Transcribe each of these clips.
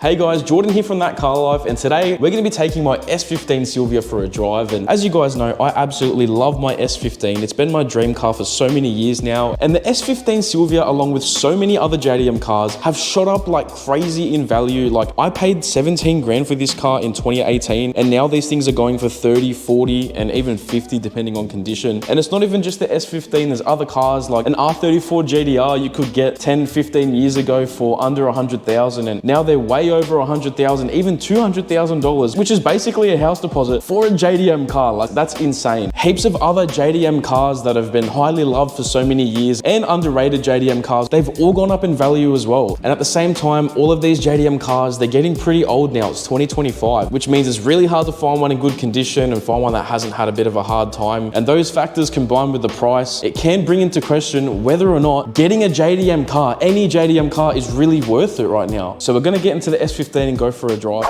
Hey guys, Jordan here from ThatCarLife, and today we're going to be taking my S15 Silvia for a drive. And as you guys know, I absolutely love my S15. It's been my dream car for so many years now, and the S15 Silvia, along with so many other JDM cars, have shot up like crazy in value. Like, I paid 17 grand for this car in 2018, and now these things are going for 30, 40, and even 50 depending on condition. And it's not even just the S15, there's other cars like an R34 JDR you could get 10, 15 years ago for under 100,000, and now they're way over 100,000, even $200,000, which is basically a house deposit for a JDM car. Like, that's insane. Heaps of other JDM cars that have been highly loved for so many years and underrated JDM cars, they've all gone up in value as well. And at the same time, all of these JDM cars, they're getting pretty old now. It's 2025, which means it's really hard to find one in good condition and find one that hasn't had a bit of a hard time. And those factors combined with the price, it can bring into question whether or not getting a JDM car, any JDM car, is really worth it right now. So we're gonna get into the S15 and go for a drive.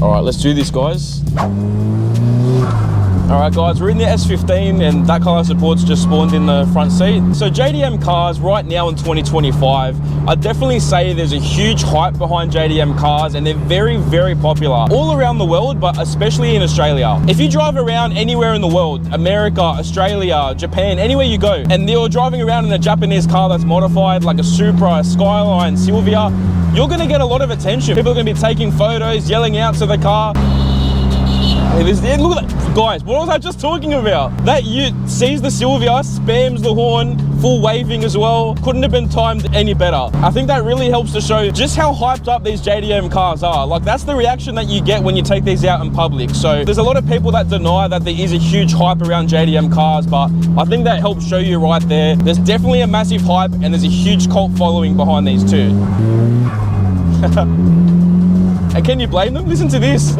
All right, let's do this, guys. All right, guys, we're in the S15 and ThatCarLife support's just spawned in the front seat. So JDM cars right now in 2025, I'd definitely say there's a huge hype behind JDM cars, and they're very, very popular all around the world, but especially in Australia. If you drive around anywhere in the world, America, Australia, Japan, anywhere you go, and you're driving around in a Japanese car that's modified, like a Supra, a Skyline, Silvia, you're gonna get a lot of attention. People are gonna be taking photos, yelling out to the car. Look at that, guys, what was I just talking about? That ute sees the Silvia, spams the horn, full waving as well. Couldn't have been timed any better. I think that really helps to show just how hyped up these JDM cars are. Like, that's the reaction that you get when you take these out in public. So there's a lot of people that deny that there is a huge hype around JDM cars, but I think that helps show you right there. There's definitely a massive hype, and there's a huge cult following behind these two. And can you blame them? Listen to this.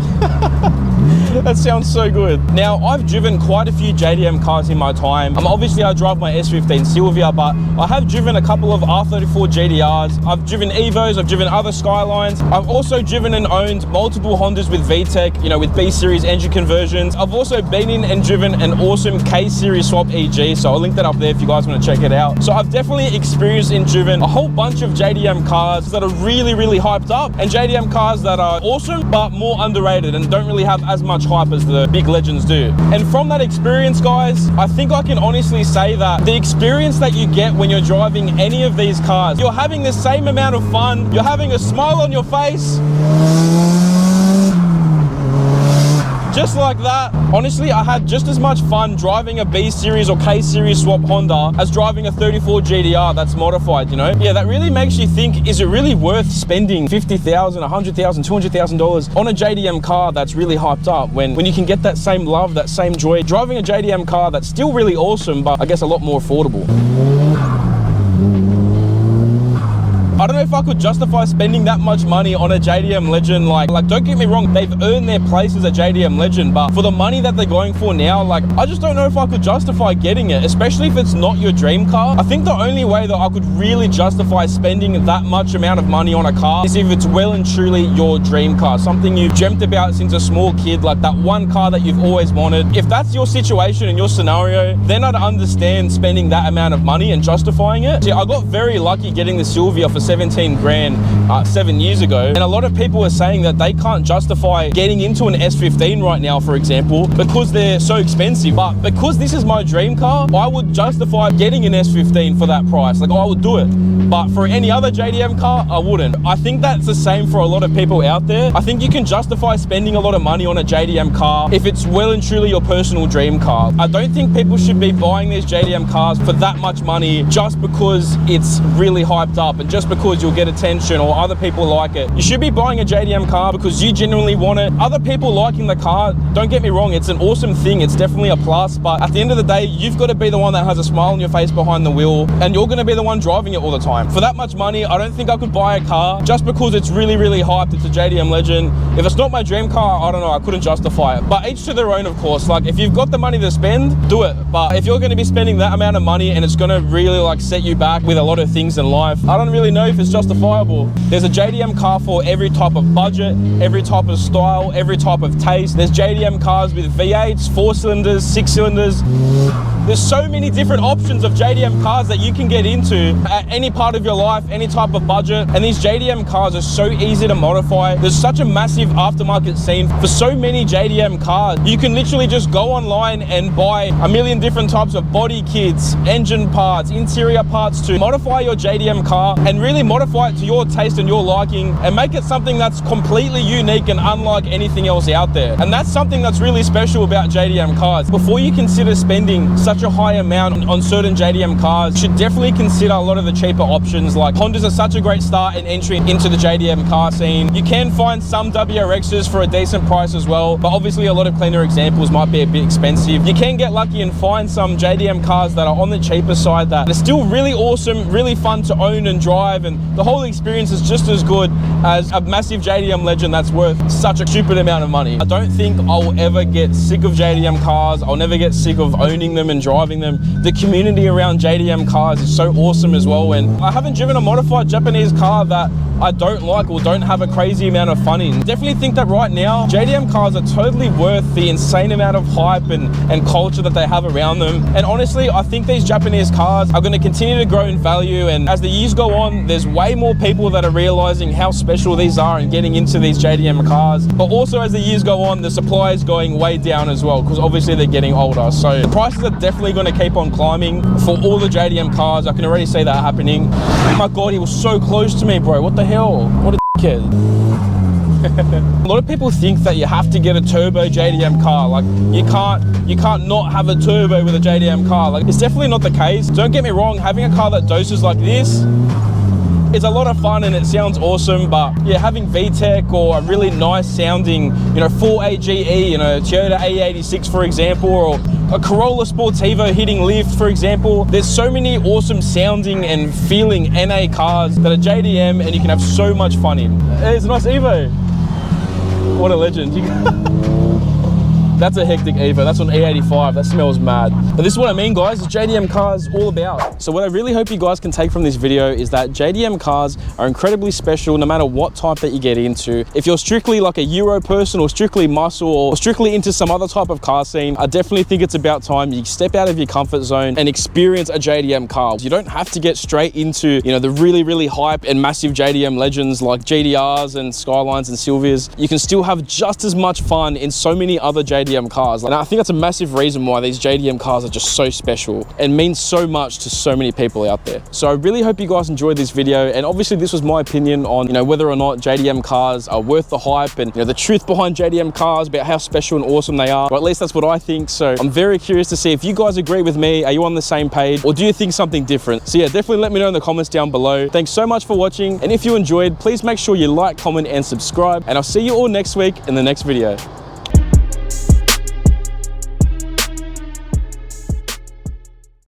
That sounds so good. Now, I've driven quite a few JDM cars in my time. Obviously, I drive my S15 Silvia, but I have driven a couple of R34 JDRs. I've driven Evos, I've driven other Skylines. I've also driven and owned multiple Hondas with VTEC, you know, with B-Series engine conversions. I've also been in and driven an awesome K-Series swap EG, so I'll link that up there if you guys want to check it out. So I've definitely experienced and driven a whole bunch of JDM cars that are really, really hyped up, and JDM cars that are awesome, but more underrated and don't really have as much hype as the big legends do. And from that experience, guys, I think I can honestly say that the experience that you get when you're driving any of these cars, you're having the same amount of fun, you're having a smile on your face, just like that. Honestly, I had just as much fun driving a B-Series or K-Series swap Honda as driving a 34 GTR that's modified, you know? Yeah, that really makes you think, is it really worth spending $50,000, $100,000, $200,000 on a JDM car that's really hyped up when you can get that same love, that same joy, driving a JDM car that's still really awesome, but I guess a lot more affordable. I don't know if I could justify spending that much money on a JDM legend. Like don't get me wrong, they've earned their place as a JDM legend, but for the money that they're going for now, like, I just don't know if I could justify getting it, especially if it's not your dream car. I think the only way that I could really justify spending that much amount of money on a car is if it's well and truly your dream car, something you've dreamt about since a small kid, like that one car that you've always wanted. If that's your situation and your scenario, then I'd understand spending that amount of money and justifying it. See, I got very lucky getting the Silvia for 17 grand 7 years ago, and a lot of people are saying that they can't justify getting into an S15 right now, for example, because they're so expensive. But because this is my dream car, I would justify getting an S15 for that price. Like, I would do it. But for any other JDM car, I wouldn't. I think that's the same for a lot of people out there. I think you can justify spending a lot of money on a JDM car if it's well and truly your personal dream car. I don't think people should be buying these JDM cars for that much money just because it's really hyped up and just because you'll get attention or other people like it. You should be buying a JDM car because you genuinely want it. Other people liking the car, don't get me wrong, it's an awesome thing, it's definitely a plus, but at the end of the day, you've got to be the one that has a smile on your face behind the wheel, and you're going to be the one driving it all the time. For that much money, I don't think I could buy a car just because it's really, really hyped, it's a JDM legend. If it's not my dream car, I don't know, I couldn't justify it. But each to their own, of course. Like, if you've got the money to spend, do it. But if you're going to be spending that amount of money and it's going to really like set you back with a lot of things in life, I don't really know know if it's justifiable. There's a JDM car for every type of budget, every type of style, every type of taste. There's JDM cars with V8s, 4 cylinders, 6 cylinders. There's so many different options of JDM cars that you can get into at any part of your life, any type of budget. And these JDM cars are so easy to modify. There's such a massive aftermarket scene for so many JDM cars. You can literally just go online and buy a million different types of body kits, engine parts, interior parts to modify your JDM car and really modify it to your taste and your liking and make it something that's completely unique and unlike anything else out there. And that's something that's really special about JDM cars. Before you consider spending such a high amount on certain JDM cars, you should definitely consider a lot of the cheaper options. Like Hondas are such a great start in entry into the JDM car scene. You can find some WRXs for a decent price as well, but obviously a lot of cleaner examples might be a bit expensive. You can get lucky and find some JDM cars that are on the cheaper side that are still really awesome, really fun to own and drive, and the whole experience is just as good as a massive JDM Legend that's worth such a stupid amount of money. I don't think I'll ever get sick of JDM cars. I'll never get sick of owning them and driving them. The community around JDM cars is so awesome as well, and I haven't driven a modified Japanese car that I don't like or don't have a crazy amount of fun in. Definitely think that right now JDM cars are totally worth the insane amount of hype and culture that they have around them. And honestly, I think these Japanese cars are going to continue to grow in value, and as the years go on, there's way more people that are realizing how special these are and getting into these JDM cars. But also as the years go on, the supply is going way down as well, because obviously they're getting older. So the prices are definitely going to keep on climbing for all the JDM cars. I can already see that happening. Oh my God, he was so close to me, bro. What the hell? What a dickhead. A lot of people think that you have to get a turbo JDM car. Like you can't not have a turbo with a JDM car. Like it's definitely not the case. Don't get me wrong, having a car that doses like this, it's a lot of fun and it sounds awesome, but yeah, having VTEC or a really nice sounding, 4AGE, Toyota A86 for example, or a Corolla Sportivo hitting lift for example, there's so many awesome sounding and feeling NA cars that are JDM and you can have so much fun in. Hey, it's a nice Evo. What a legend. That's a hectic Evo. That's on E85. That smells mad. But this is what I mean, guys. It's JDM cars all about. So what I really hope you guys can take from this video is that JDM cars are incredibly special no matter what type that you get into. If you're strictly like a Euro person or strictly muscle or strictly into some other type of car scene, I definitely think it's about time you step out of your comfort zone and experience a JDM car. You don't have to get straight into, the really, really hype and massive JDM legends like GDRs and Skylines and Silvias. You can still have just as much fun in so many other JDM cars. And I think that's a massive reason why these JDM cars are just so special and mean so much to so many people out there. So I really hope you guys enjoyed this video, and obviously this was my opinion on whether or not JDM cars are worth the hype and the truth behind JDM cars, about how special and awesome they are, or at least that's what I think. So I'm very curious to see if you guys agree with me. Are you on the same page, or do you think something different? So yeah, definitely let me know in the comments down below. Thanks so much for watching, and if you enjoyed, please make sure you like, comment and subscribe, and I'll see you all next week in the next video.